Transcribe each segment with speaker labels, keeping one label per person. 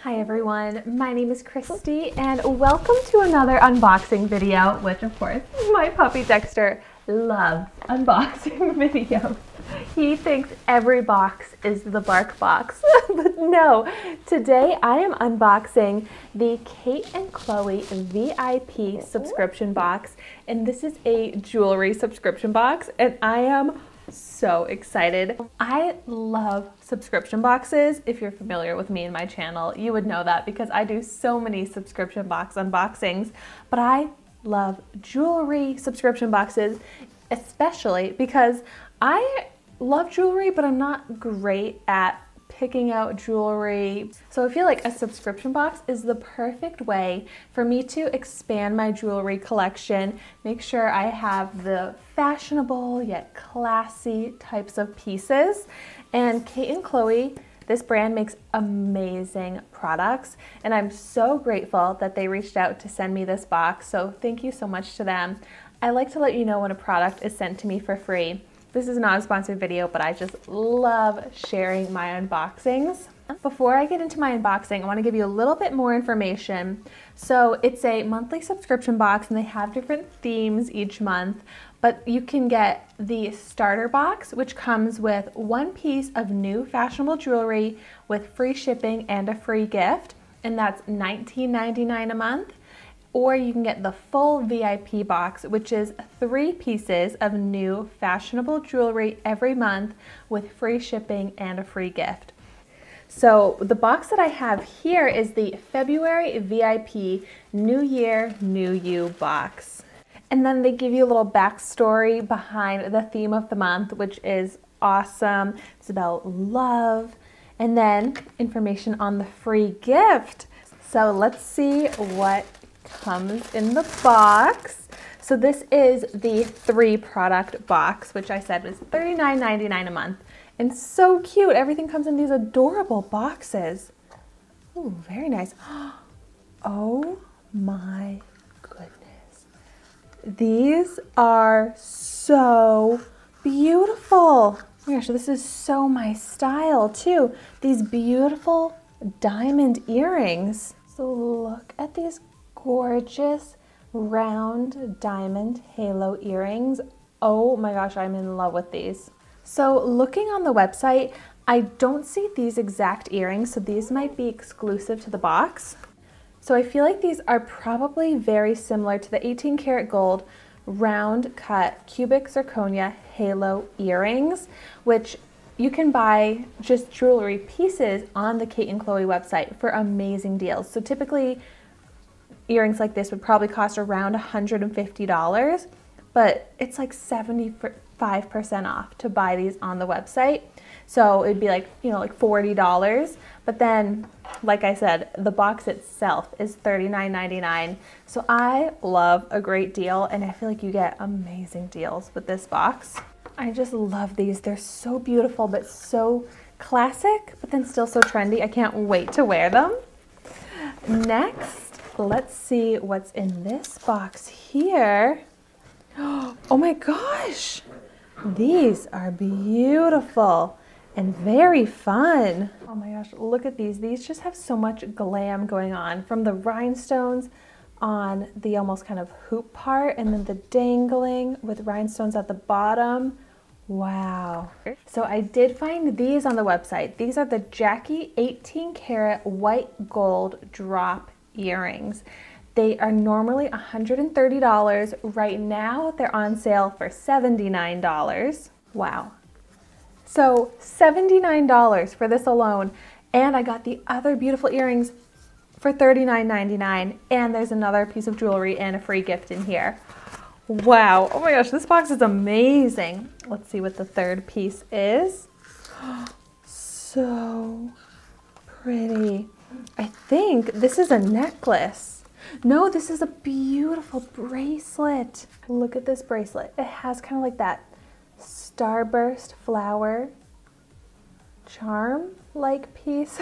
Speaker 1: Hi everyone, my name is Christy and welcome to another unboxing video, which of course my puppy Dexter loves unboxing videos. He thinks every box is the bark box, but no, today I am unboxing the Kate and Chloe VIP subscription box, and this is a jewelry subscription box and I am so excited. I love subscription boxes. If you're familiar with me and my channel, you would know that because I do so many subscription box unboxings, but I love jewelry subscription boxes, especially because I love jewelry, but I'm not great at picking out jewelry. So I feel like a subscription box is the perfect way for me to expand my jewelry collection, make sure I have the fashionable yet classy types of pieces. And Kate and Chloe, this brand makes amazing products, and I'm so grateful that they reached out to send me this box. So thank you so much to them. I like to let you know when a product is sent to me for free. This is not a sponsored video, but I just love sharing my unboxings. Before I get into my unboxing, I want to give you a little bit more information. So it's a monthly subscription box and they have different themes each month, but you can get the starter box, which comes with one piece of new fashionable jewelry with free shipping and a free gift, and that's $19.99 a month. Or you can get the full VIP box, which is 3 pieces of new fashionable jewelry every month with free shipping and a free gift. So the box that I have here is the February VIP New Year, New You box. And then they give you a little backstory behind the theme of the month, which is awesome. It's about love. And then information on the free gift. So let's see what comes in the box. So this is the 3-product box, which I said was $39.99 a month, and so cute. Everything comes in these adorable boxes. Ooh, very nice. Oh my goodness, these are so beautiful. Oh my gosh, this is so my style too. These beautiful diamond earrings. So look at these gorgeous round diamond halo earrings. Oh my gosh, I'm in love with these. So looking on the website, I don't see these exact earrings, so these might be exclusive to the box. So I feel like these are probably very similar to the 18 karat gold round cut cubic zirconia halo earrings, which you can buy just jewelry pieces on the Kate and Chloe website for amazing deals. So typically earrings like this would probably cost around $150, but it's like 75% off to buy these on the website. So it'd be like, you know, like $40. But then, like I said, the box itself is $39.99. So I love a great deal, and I feel like you get amazing deals with this box. I just love these. They're so beautiful, but so classic, but then still so trendy. I can't wait to wear them. Next, let's see what's in this box here. Oh my gosh, these are beautiful and very fun. Oh my gosh, look at these. These just have so much glam going on, from the rhinestones on the almost kind of hoop part, and then the dangling with rhinestones at the bottom. Wow. So I did find these on the website. These are the Jackie 18 karat white gold drop earrings. They are normally $130. Right now they're on sale for $79. Wow. So $79 for this alone, and I got the other beautiful earrings for $39.99, and there's another piece of jewelry and a free gift in here. Wow. Oh my gosh, this box is amazing. Let's see what the third piece is. So pretty. I think this is a necklace. No, this is a beautiful bracelet. Look at this bracelet. It has kind of like that starburst flower charm like piece,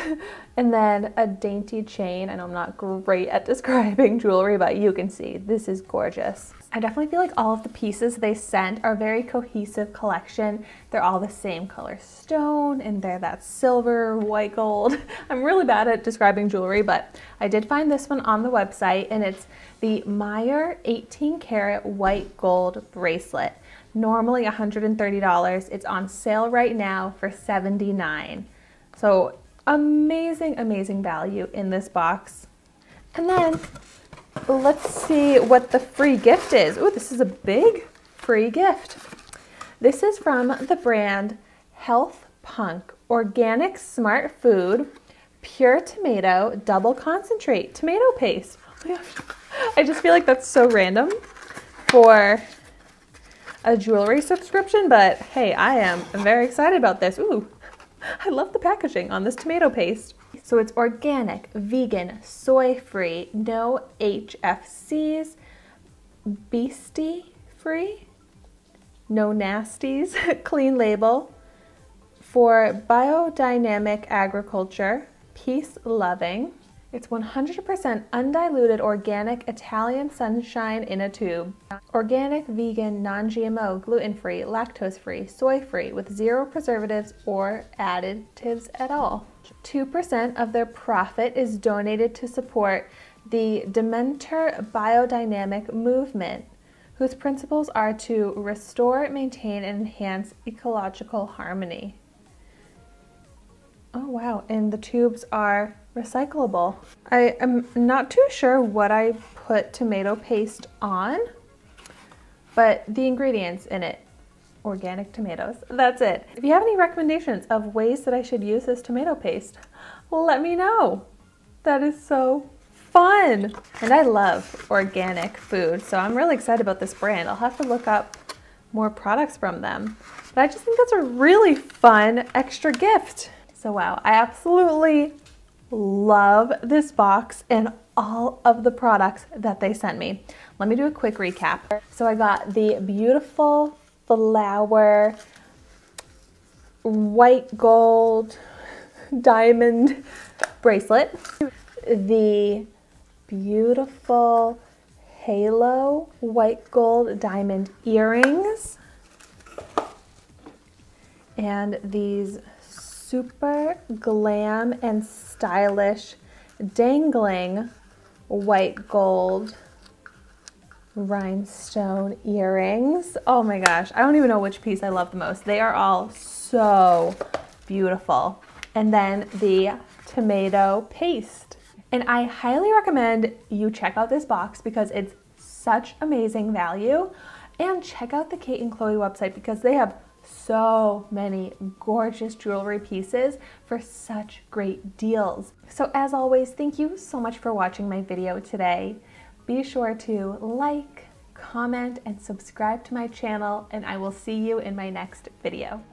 Speaker 1: and then a dainty chain. And I'm not great at describing jewelry, but you can see this is gorgeous. I definitely feel like all of the pieces they sent are very cohesive collection. They're all the same color stone, and they're that silver, white gold. I'm really bad at describing jewelry, but I did find this one on the website, and it's the Meyer 18 karat white gold bracelet. Normally $130. It's on sale right now for $79. So amazing, amazing value in this box. And then let's see what the free gift is. Oh, this is a big free gift. This is from the brand Health Punk Organic Smart Food Pure Tomato Double Concentrate Tomato Paste. Oh my gosh. I just feel like that's so random for a jewelry subscription, but hey, I am very excited about this. Ooh, I love the packaging on this tomato paste. So it's organic, vegan, soy-free, no HFCs, beastie-free, no nasties, clean label, for biodynamic agriculture, peace-loving. It's 100% undiluted organic Italian sunshine in a tube. Organic, vegan, non-GMO, gluten-free, lactose-free, soy-free, with 0 preservatives or additives at all. 2% of their profit is donated to support the Dementor Biodynamic Movement, whose principles are to restore, maintain, and enhance ecological harmony. Oh wow, and the tubes are recyclable. I am not too sure what I put tomato paste on, but the ingredients in it, organic tomatoes, that's it. If you have any recommendations of ways that I should use this tomato paste, let me know. That is so fun. And I love organic food, so I'm really excited about this brand. I'll have to look up more products from them. But I just think that's a really fun extra gift. So wow, I absolutely love this box and all of the products that they sent me. Let me do a quick recap. So I got the beautiful flower, white gold, diamond bracelet, the beautiful halo white gold diamond earrings, and these super glam and stylish dangling white gold rhinestone earrings. Oh my gosh, I don't even know which piece I love the most. They are all so beautiful. And then the tomato paste. And I highly recommend you check out this box because it's such amazing value. And check out the Kate and Chloe website because they have so many gorgeous jewelry pieces for such great deals. So as always, thank you so much for watching my video today. Be sure to like, comment, and subscribe to my channel, and I will see you in my next video.